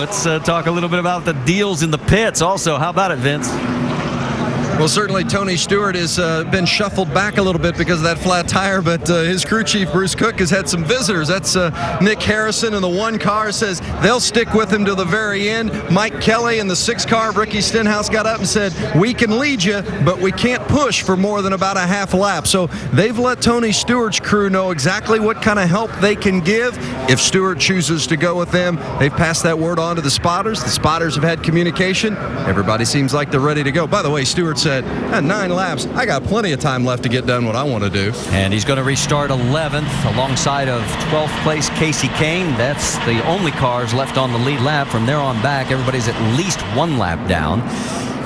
Let's talk a little bit about the deals in the pits also. How about it, Vince? Well, certainly Tony Stewart has been shuffled back a little bit because of that flat tire, but his crew chief, Bruce Cook, has had some visitors. That's Nick Harrison in the 1 car, says they'll stick with him to the very end. Mike Kelly in the 6 car, Ricky Stenhouse, got up and said, we can lead you, but we can't push for more than about a half lap. So they've let Tony Stewart's crew know exactly what kind of help they can give if Stewart chooses to go with them. They've passed that word on to the spotters. The spotters have had communication. Everybody seems like they're ready to go. By the way, Stewart said, 9 laps, I got plenty of time left to get done what I want to do. And he's going to restart 11th alongside of 12th place Casey Kane. That's the only cars left on the lead lap. From there on back, everybody's at least 1 lap down.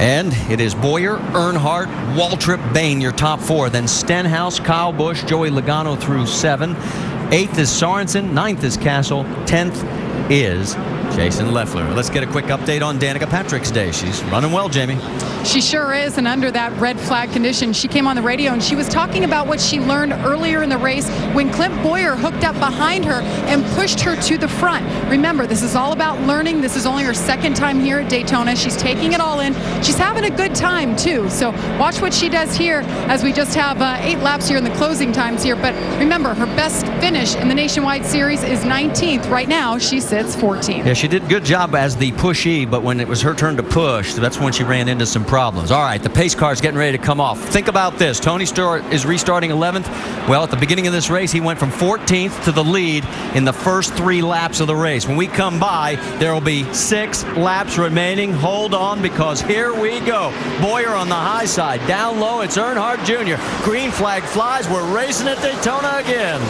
And it is Boyer, Earnhardt, Waltrip, Bain, your top 4. Then Stenhouse, Kyle Busch, Joey Logano through 7. 8th is Sorensen. 9th is Castle. 10th is Jason Leffler. Let's get a quick update on Danica Patrick's day. She's running well, Jamie. She sure is, and under that red flag condition, she came on the radio and she was talking about what she learned earlier in the race when Clint Boyer hooked up behind her and pushed her to the front. Remember, this is all about learning. This is only her 2nd time here at Daytona. She's taking it all in. She's having a good time, too. So watch what she does here as we just have 8 laps here in the closing times here. But remember, her best finish in the Nationwide Series is 19th. Right now, she sits 14th. Yeah, she did a good job as the pushee, but when it was her turn to push, that's when she ran into some problems. All right, the pace car is getting ready to come off. Think about this. Tony Stewart is restarting 11th. Well, at the beginning of this race, he went from 14th to the lead in the first 3 laps of the race. When we come by, there will be 6 laps remaining. Hold on, because here we go. Boyer on the high side. Down low, it's Earnhardt Jr. Green flag flies. We're racing at Daytona again.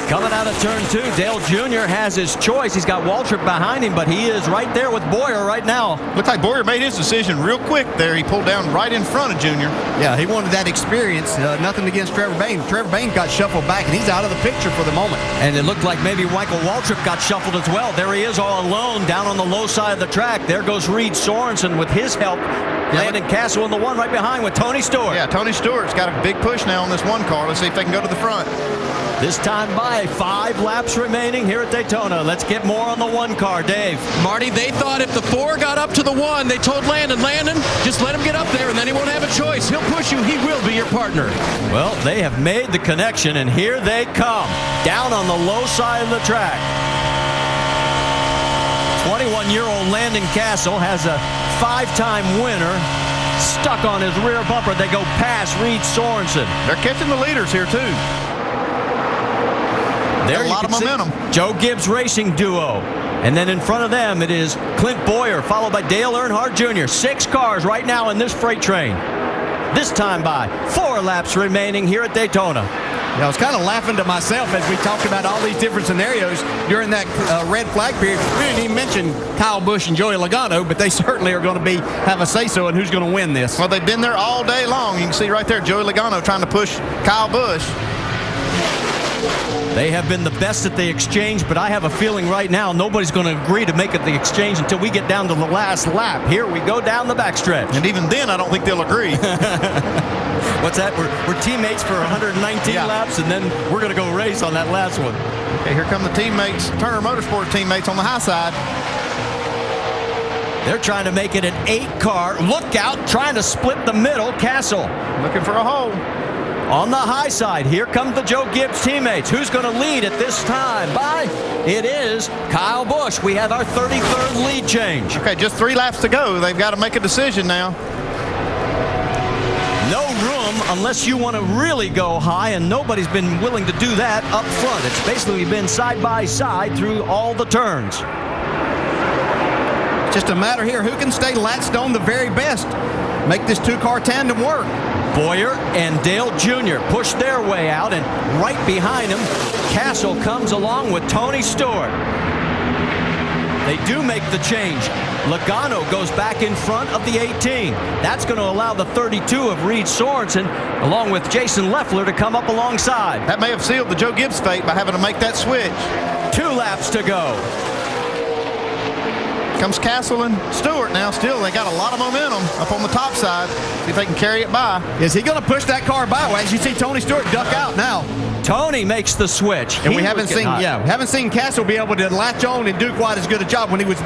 Coming out of turn 2, Dale Jr. has his choice. He's got Waltrip behind him, but he is right there with Boyer right now. Looks like Boyer made his decision real quick there. He pulled down right in front of Jr. Yeah, he wanted that experience. Nothing against Trevor Bayne. Trevor Bayne got shuffled back, and he's out of the picture for the moment. And it looked like maybe Michael Waltrip got shuffled as well. There he is all alone down on the low side of the track. There goes Reed Sorensen with his help. Landon Castle in the 1 right behind with Tony Stewart. Yeah, Tony Stewart's got a big push now on this 1 car. Let's see if they can go to the front. This time by 5 laps remaining here at Daytona. Let's get more on the 1 car. Dave. Marty, they thought if the 4 got up to the 1, they told Landon, just let him get up there and then he won't have a choice. He'll push you. He will be your partner. Well, they have made the connection, and here they come. Down on the low side of the track. 21-year-old Landon Castle has a 5-time winner stuck on his rear bumper. They go past Reed Sorensen. They're catching the leaders here, too. There a lot of momentum. Joe Gibbs Racing Duo. And then in front of them, it is Clint Boyer, followed by Dale Earnhardt Jr. 6 cars right now in this freight train. This time by 4 laps remaining here at Daytona. Yeah, I was kind of laughing to myself as we talked about all these different scenarios during that red flag period. We didn't even mention Kyle Busch and Joey Logano, but they certainly are going to have a say-so in who's going to win this. Well, they've been there all day long. You can see right there Joey Logano trying to push Kyle Busch. They have been the best at the exchange, but I have a feeling right now nobody's going to agree to make it the exchange until we get down to the last lap. Here we go down the backstretch. And even then, I don't think they'll agree. What's that? We're teammates for 119 laps, and then we're going to go race on that last one. Okay, here come the teammates, Turner Motorsports teammates on the high side. They're trying to make it an 8-car. Look out, trying to split the middle. Castle looking for a hole. On the high side, here come the Joe Gibbs teammates. Who's going to lead at this time? It is Kyle Busch. We have our 33rd lead change. Okay, just 3 laps to go. They've got to make a decision now. No room unless you want to really go high, and nobody's been willing to do that up front. It's basically been side by side through all the turns. Just a matter here, who can stay latched on the very best? Make this 2-car tandem work. Boyer and Dale Jr. push their way out, and right behind him, Castle comes along with Tony Stewart. They do make the change. Logano goes back in front of the 18. That's going to allow the 32 of Reed Sorensen, along with Jason Leffler, to come up alongside. That may have sealed the Joe Gibbs fate by having to make that switch. 2 laps to go. Comes Castle and Stewart now. Still, they got a lot of momentum up on the top side. See if they can carry it by. Is he going to push that car by? Well, as you see Tony Stewart duck out now. Tony makes the switch. And we haven't seen Castle be able to latch on and do quite as good a job when he was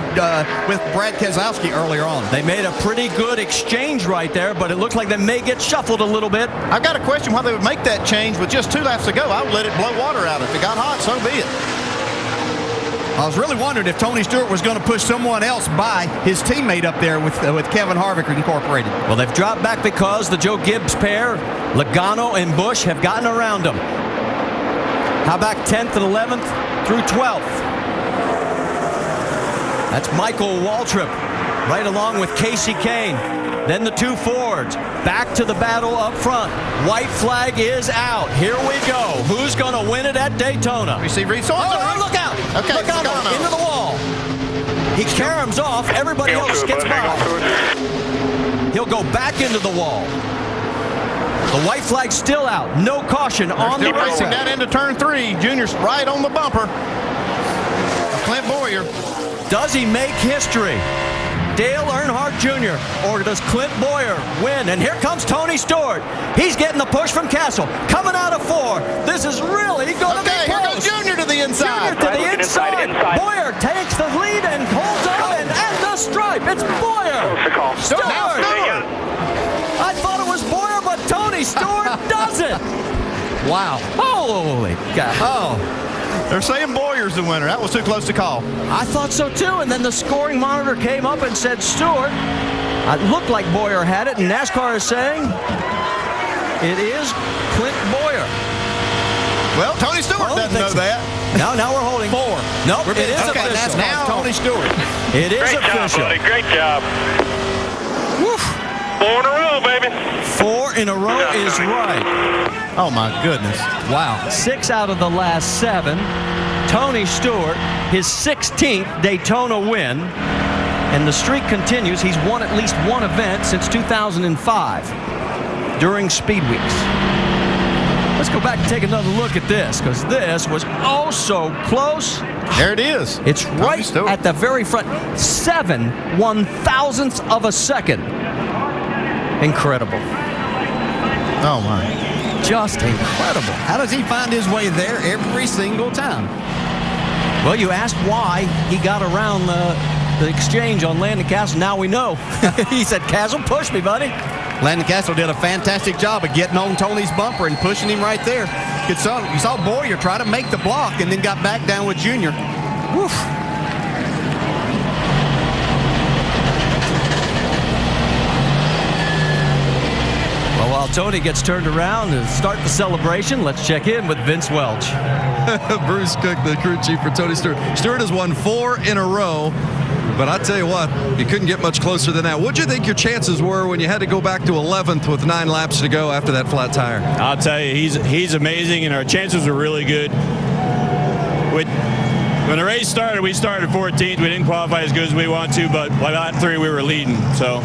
with Brad Keselowski earlier on. They made a pretty good exchange right there, but it looks like they may get shuffled a little bit. I've got a question why they would make that change with just 2 laps to go. I would let it blow water out. If it got hot, so be it. I was really wondering if Tony Stewart was going to push someone else by his teammate up there with Kevin Harvick Incorporated. Well, they've dropped back because the Joe Gibbs pair, Logano and Busch, have gotten around them. How about 10th and 11th through 12th? That's Michael Waltrip right along with Casey Kane. Then the 2 Fords back to the battle up front. White flag is out. Here we go. Who's going to win it at Daytona? We see Reed Sorensen. Oh, look out. Okay, Logano into the wall. He caroms off. Everybody else gets by. He'll go back into the wall. The white flag's still out. No caution on the racing racetrack. that into turn 3. Junior's right on the bumper. Clint Boyer. Does he make history? Dale Earnhardt Jr. or does Clint Boyer win? And here comes Tony Stewart. He's getting the push from Castle. Coming out of 4. This is really going to be close. Here goes Junior to the inside. Junior to the inside. Boyer takes the lead and pulls on and the stripe. It's Boyer. Stewart. I thought it was Boyer, but Tony Stewart does it. Wow. Holy God. Oh. They're saying Boyer's the winner. That was too close to call. I thought so too, and then the scoring monitor came up and said Stewart. It looked like Boyer had it, and NASCAR is saying it is Clint Boyer. Well, Tony Stewart doesn't know that. Now we're holding 4. Nope, it is official. That's now Tony Stewart. It is official. Great job. Woof. 4 in a row, baby. 4 in a row is right. Oh, my goodness. Wow. 6 out of the last 7. Tony Stewart, his 16th Daytona win. And the streak continues. He's won at least one event since 2005 during Speed Weeks. Let's go back and take another look at this, because this was oh so close. There it is. It's right at the very front. 7 1/1000ths of a second. Incredible. Oh, my. Just incredible. How does he find his way there every single time? Well, you asked why he got around the exchange on Landon Castle. Now we know. He said, Castle, push me, buddy. Landon Castle did a fantastic job of getting on Tony's bumper and pushing him right there. You saw Boyer try to make the block and then got back down with Junior. Woof. Well, while Tony gets turned around to start the celebration, let's check in with Vince Welch. Bruce Cook, the crew chief for Tony Stewart. Stewart has won 4 in a row. But I tell you what, you couldn't get much closer than that. What do you think your chances were when you had to go back to 11th with 9 laps to go after that flat tire? I'll tell you, he's amazing, and our chances were really good. When the race started, we started 14th. We didn't qualify as good as we wanted to, but by lap 3, we were leading. So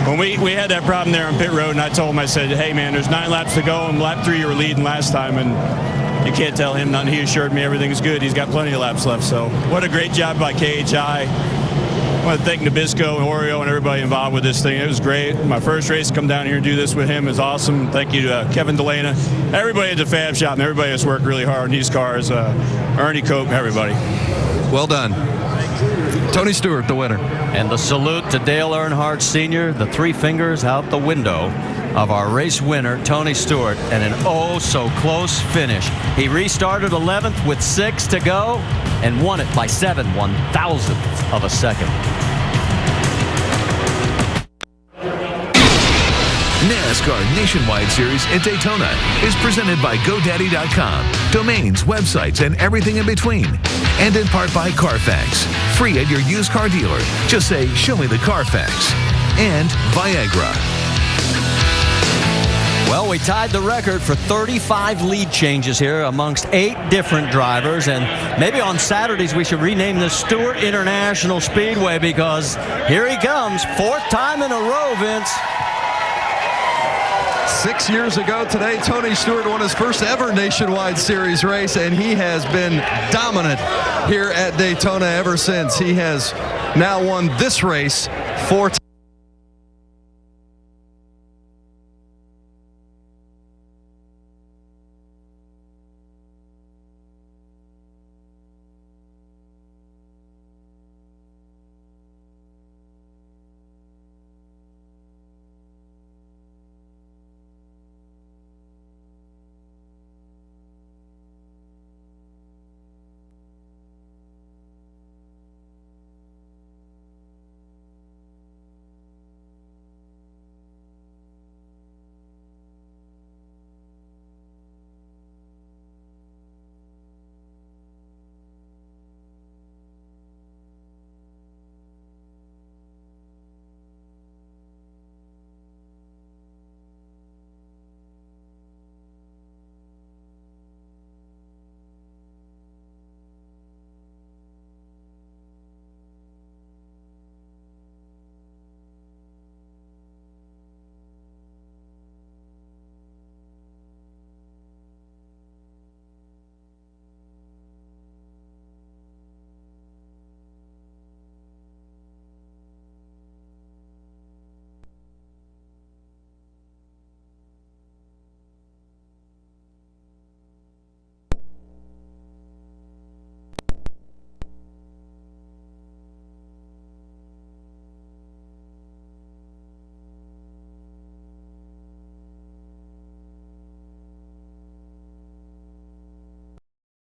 when we had that problem there on pit road, and I told him, I said, hey, man, there's 9 laps to go, and lap 3 you were leading last time, and you can't tell him nothing. He assured me everything's good. He's got plenty of laps left. So what a great job by KHI. I want to thank Nabisco and Oreo and everybody involved with this thing. It was great. My first race to come down here and do this with him is awesome. Thank you to Kevin Delana, everybody at the Fab Shop, and everybody that's worked really hard on these cars. Ernie Cope, everybody. Well done. Tony Stewart, the winner. And the salute to Dale Earnhardt Sr., the 3 fingers out the window of our race winner, Tony Stewart, and an oh-so-close finish. He restarted 11th with 6 to go and won it by 7 1/1000ths of a second. NASCAR Nationwide Series at Daytona is presented by GoDaddy.com, domains, websites, and everything in between. And in part by Carfax, free at your used car dealer. Just say, show me the Carfax. And Viagra. Well, we tied the record for 35 lead changes here amongst 8 different drivers, and maybe on Saturdays we should rename this Stewart International Speedway, because here he comes, 4th time in a row, Vince. 6 years ago today, Tony Stewart won his first ever Nationwide Series race, and he has been dominant here at Daytona ever since. He has now won this race 4 times.